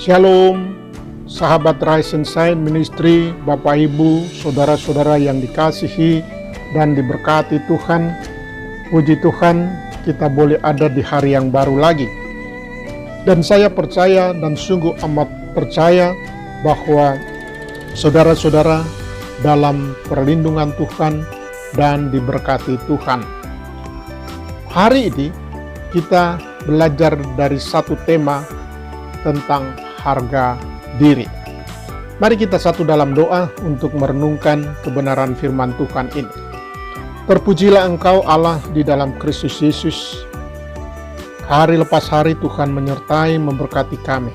Shalom, sahabat Rise and Shine Ministry, Bapak Ibu, saudara-saudara yang dikasihi dan diberkati Tuhan. Puji Tuhan, kita boleh ada di hari yang baru lagi. Dan saya percaya dan sungguh amat percaya bahwa saudara-saudara dalam perlindungan Tuhan dan diberkati Tuhan. Hari ini kita belajar dari satu tema tentang harga diri. Mari kita satu dalam doa untuk merenungkan kebenaran firman Tuhan ini. Terpujilah Engkau Allah di dalam Kristus Yesus. Hari lepas hari Tuhan menyertai memberkati kami.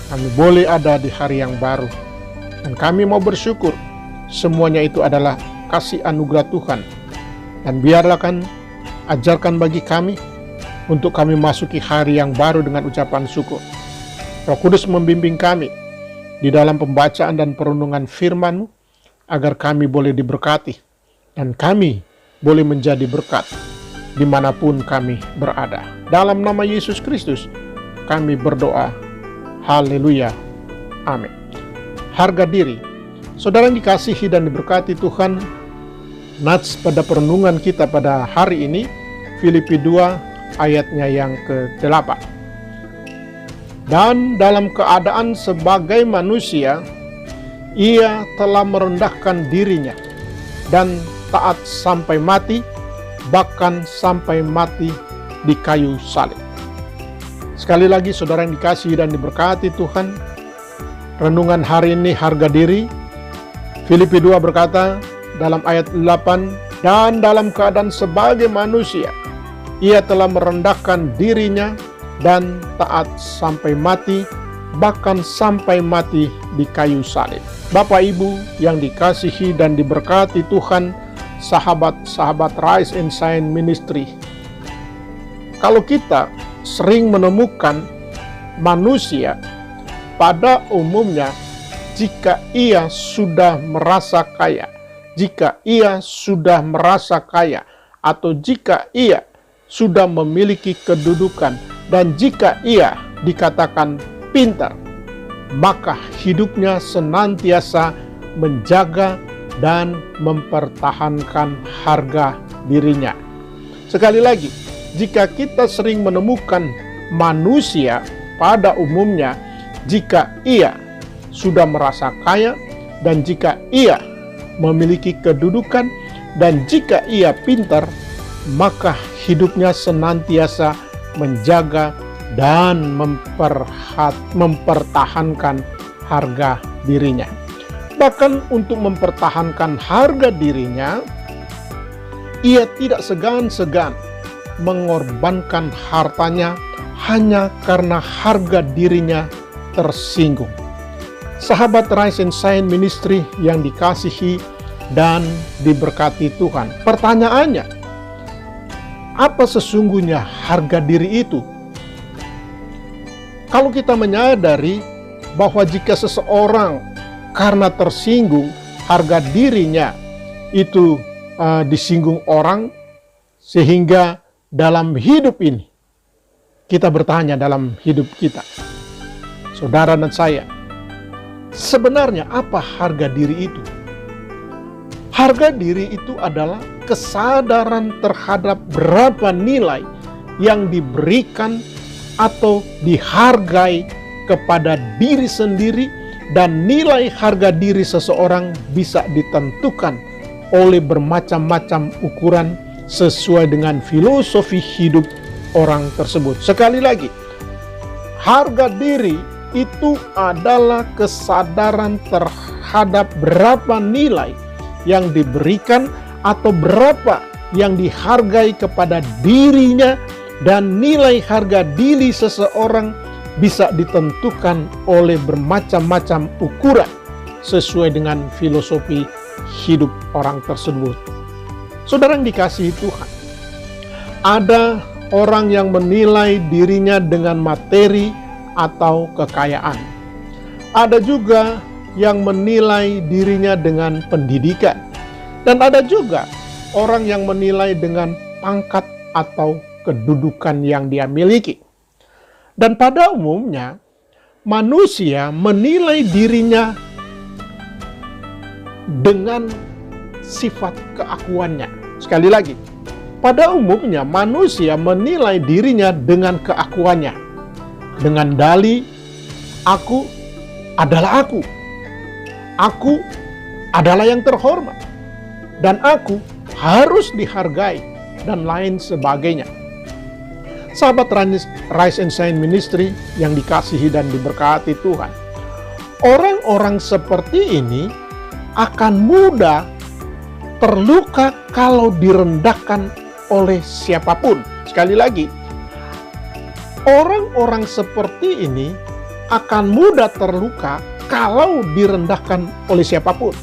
Kami boleh ada di hari yang baru. Dan kami mau bersyukur. Semuanya itu adalah kasih anugerah Tuhan. Dan biarlah kan ajarkan bagi kami untuk kami masuki hari yang baru dengan ucapan syukur. Roh Kudus membimbing kami di dalam pembacaan dan perenungan firman-Mu agar kami boleh diberkati dan kami boleh menjadi berkat dimanapun kami berada. Dalam nama Yesus Kristus kami berdoa. Haleluya. Amin. Harga diri. Saudara yang dikasihi dan diberkati Tuhan, nats pada perenungan kita pada hari ini Filipi 2 ayatnya yang ke-8. Dan dalam keadaan sebagai manusia, ia telah merendahkan dirinya dan taat sampai mati, bahkan sampai mati di kayu salib. Sekali lagi saudara yang dikasihi dan diberkati Tuhan, renungan hari ini harga diri. Filipi 2 berkata dalam ayat 8, dan dalam keadaan sebagai manusia, ia telah merendahkan dirinya dan taat sampai mati, bahkan sampai mati di kayu salib. Bapak Ibu yang dikasihi dan diberkati Tuhan, sahabat-sahabat Rise and Shine Ministry. Kalau kita sering menemukan manusia pada umumnya, jika ia sudah merasa kaya, atau jika ia sudah memiliki kedudukan, dan jika ia dikatakan pintar, maka hidupnya senantiasa menjaga dan mempertahankan harga dirinya. Sekali lagi, jika kita sering menemukan manusia pada umumnya, jika ia sudah merasa kaya, dan jika ia memiliki kedudukan, dan jika ia pintar, maka hidupnya senantiasa menjaga dan mempertahankan harga dirinya. Bahkan untuk mempertahankan harga dirinya, ia tidak segan-segan mengorbankan hartanya hanya karena harga dirinya tersinggung. Sahabat Rise and Shine Ministry yang dikasihi dan diberkati Tuhan, pertanyaannya, apa sesungguhnya harga diri itu? Kalau kita menyadari bahwa jika seseorang karena tersinggung, harga dirinya itu disinggung orang, sehingga dalam hidup ini, kita bertanya dalam hidup kita, saudara dan saya, sebenarnya apa harga diri itu? Harga diri itu adalah kesadaran terhadap berapa nilai yang diberikan atau dihargai kepada diri sendiri, dan nilai harga diri seseorang bisa ditentukan oleh bermacam-macam ukuran sesuai dengan filosofi hidup orang tersebut. Sekali lagi, harga diri itu adalah kesadaran terhadap berapa nilai yang diberikan atau berapa yang dihargai kepada dirinya, dan nilai harga diri seseorang bisa ditentukan oleh bermacam-macam ukuran sesuai dengan filosofi hidup orang tersebut. Saudara yang dikasihi Tuhan, ada orang yang menilai dirinya dengan materi atau kekayaan. Ada juga yang menilai dirinya dengan pendidikan. Dan ada juga orang yang menilai dengan pangkat atau kedudukan yang dia miliki. Dan pada umumnya, manusia menilai dirinya dengan sifat keakuannya. Sekali lagi, pada umumnya manusia menilai dirinya dengan keakuannya, dengan dalih, aku adalah aku adalah yang terhormat, dan aku harus dihargai, dan lain sebagainya. Sahabat Rise and Shine Ministry yang dikasihi dan diberkati Tuhan, orang-orang seperti ini akan mudah terluka kalau direndahkan oleh siapapun. Sekali lagi, orang-orang seperti ini akan mudah terluka kalau direndahkan oleh siapapun.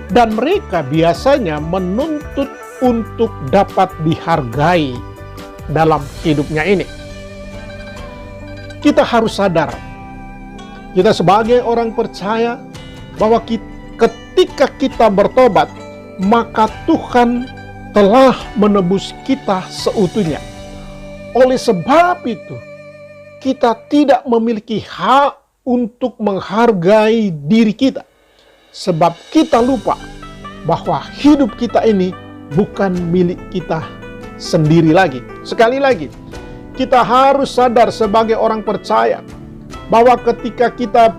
Dan mereka biasanya menuntut untuk dapat dihargai dalam hidupnya ini. Kita harus sadar, kita sebagai orang percaya, bahwa ketika kita bertobat, maka Tuhan telah menebus kita seutuhnya. Oleh sebab itu, kita tidak memiliki hak untuk menghargai diri kita, sebab kita lupa bahwa hidup kita ini bukan milik kita sendiri lagi. Sekali lagi, kita harus sadar sebagai orang percaya bahwa ketika kita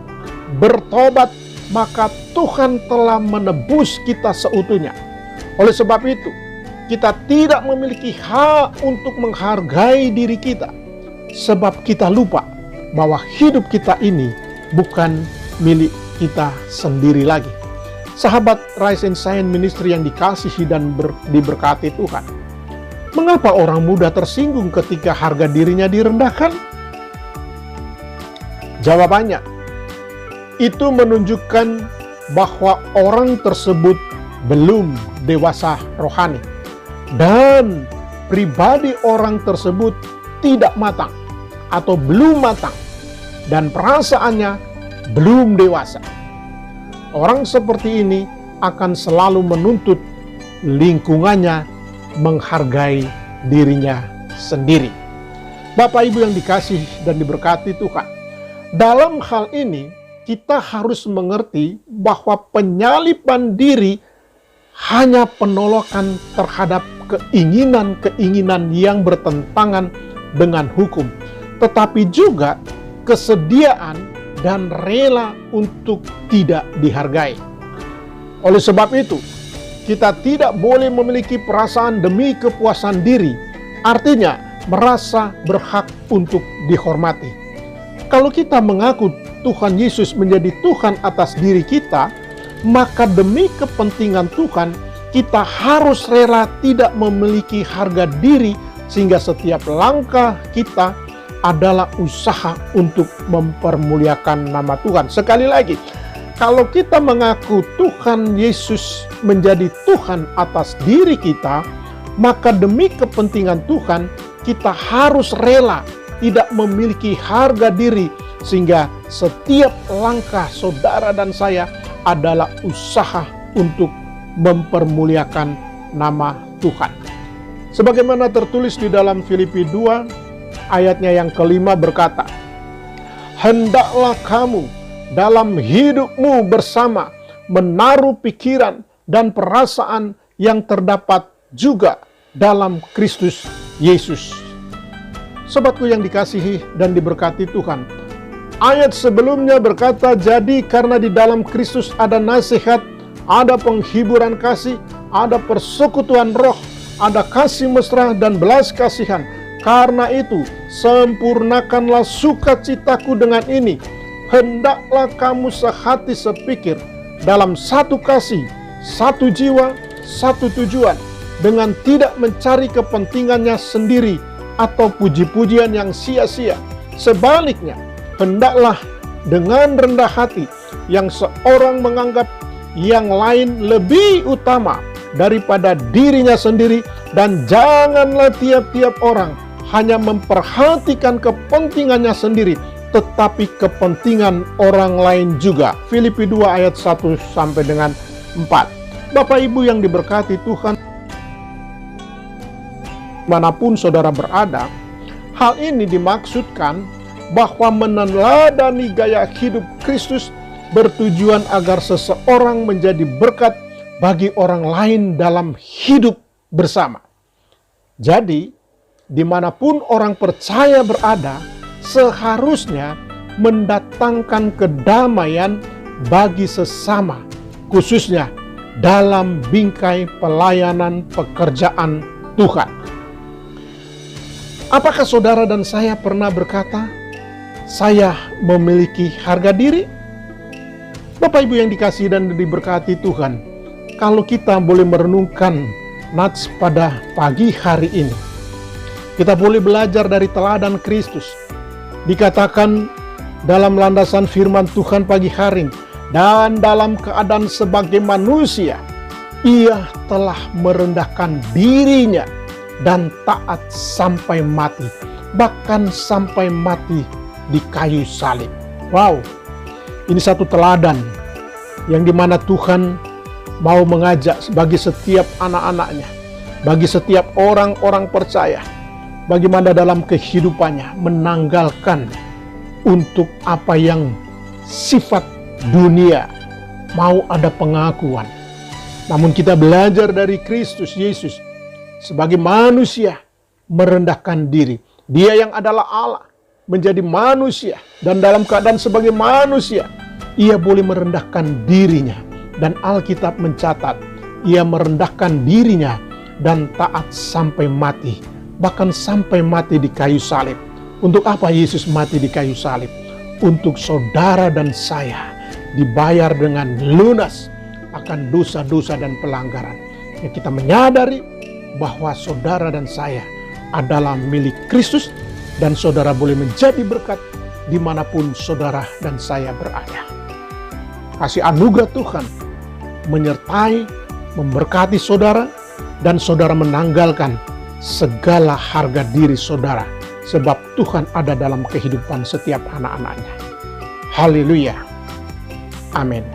bertobat, maka Tuhan telah menebus kita seutuhnya. Oleh sebab itu, kita tidak memiliki hak untuk menghargai diri kita, sebab kita lupa bahwa hidup kita ini bukan milik kita sendiri lagi. Sahabat Rise and Shine Ministry yang dikasihi dan diberkati Tuhan, mengapa orang mudah tersinggung ketika harga dirinya direndahkan? Jawabannya, itu menunjukkan bahwa orang tersebut belum dewasa rohani, dan pribadi orang tersebut tidak matang atau belum matang, dan perasaannya belum dewasa. Orang seperti ini akan selalu menuntut lingkungannya menghargai dirinya sendiri. Bapak Ibu yang dikasih dan diberkati Tuhan, dalam hal ini kita harus mengerti bahwa penyaliban diri hanya penolakan terhadap keinginan-keinginan yang bertentangan dengan hukum, tetapi juga kesediaan dan rela untuk tidak dihargai. Oleh sebab itu, kita tidak boleh memiliki perasaan demi kepuasan diri, artinya merasa berhak untuk dihormati. Kalau kita mengaku Tuhan Yesus menjadi Tuhan atas diri kita, maka demi kepentingan Tuhan, kita harus rela tidak memiliki harga diri, sehingga setiap langkah kita adalah usaha untuk mempermuliakan nama Tuhan. Sekali lagi, kalau kita mengaku Tuhan Yesus menjadi Tuhan atas diri kita, maka demi kepentingan Tuhan, kita harus rela tidak memiliki harga diri, sehingga setiap langkah saudara dan saya adalah usaha untuk mempermuliakan nama Tuhan. Sebagaimana tertulis di dalam Filipi 2, ayatnya yang kelima berkata, hendaklah kamu dalam hidupmu bersama menaruh pikiran dan perasaan yang terdapat juga dalam Kristus Yesus. Sobatku yang dikasihi dan diberkati Tuhan, ayat sebelumnya berkata, jadi karena di dalam Kristus ada nasihat, ada penghiburan kasih, ada persekutuan roh, ada kasih mesra dan belas kasihan. Karena itu, sempurnakanlah sukacitaku dengan ini. Hendaklah kamu sehati sepikir, dalam satu kasih, satu jiwa, satu tujuan, dengan tidak mencari kepentingannya sendiri atau puji-pujian yang sia-sia. Sebaliknya, hendaklah dengan rendah hati yang seorang menganggap yang lain lebih utama daripada dirinya sendiri, dan janganlah tiap-tiap orang hanya memperhatikan kepentingannya sendiri, tetapi kepentingan orang lain juga. Filipi 2 ayat 1 sampai dengan 4. Bapak Ibu yang diberkati Tuhan, manapun saudara berada, hal ini dimaksudkan bahwa meneladani gaya hidup Kristus bertujuan agar seseorang menjadi berkat bagi orang lain dalam hidup bersama. Jadi, dimanapun orang percaya berada, seharusnya mendatangkan kedamaian bagi sesama, khususnya dalam bingkai pelayanan pekerjaan Tuhan. Apakah saudara dan saya pernah berkata, saya memiliki harga diri? Bapak Ibu yang dikasihi dan diberkati Tuhan, kalau kita boleh merenungkan nats pada pagi hari ini, kita boleh belajar dari teladan Kristus. Dikatakan dalam landasan firman Tuhan pagi hari, dan dalam keadaan sebagai manusia, Ia telah merendahkan dirinya dan taat sampai mati, bahkan sampai mati di kayu salib. Wow, ini satu teladan yang dimana Tuhan mau mengajak bagi setiap anak-anaknya, bagi setiap orang-orang percaya, bagaimana dalam kehidupannya menanggalkan untuk apa yang sifat dunia, mau ada pengakuan. Namun kita belajar dari Kristus Yesus sebagai manusia merendahkan diri. Dia yang adalah Allah menjadi manusia, dan dalam keadaan sebagai manusia Ia boleh merendahkan dirinya. Dan Alkitab mencatat Ia merendahkan dirinya dan taat sampai mati, bahkan sampai mati di kayu salib. Untuk apa Yesus mati di kayu salib? Untuk saudara dan saya dibayar dengan lunas akan dosa-dosa dan pelanggaran. Ya, kita menyadari bahwa saudara dan saya adalah milik Kristus, dan saudara boleh menjadi berkat dimanapun saudara dan saya berada. Kasih anugerah Tuhan menyertai, memberkati saudara, dan saudara menanggalkan segala harga diri saudara, sebab Tuhan ada dalam kehidupan setiap anak-anaknya. Haleluya. Amin.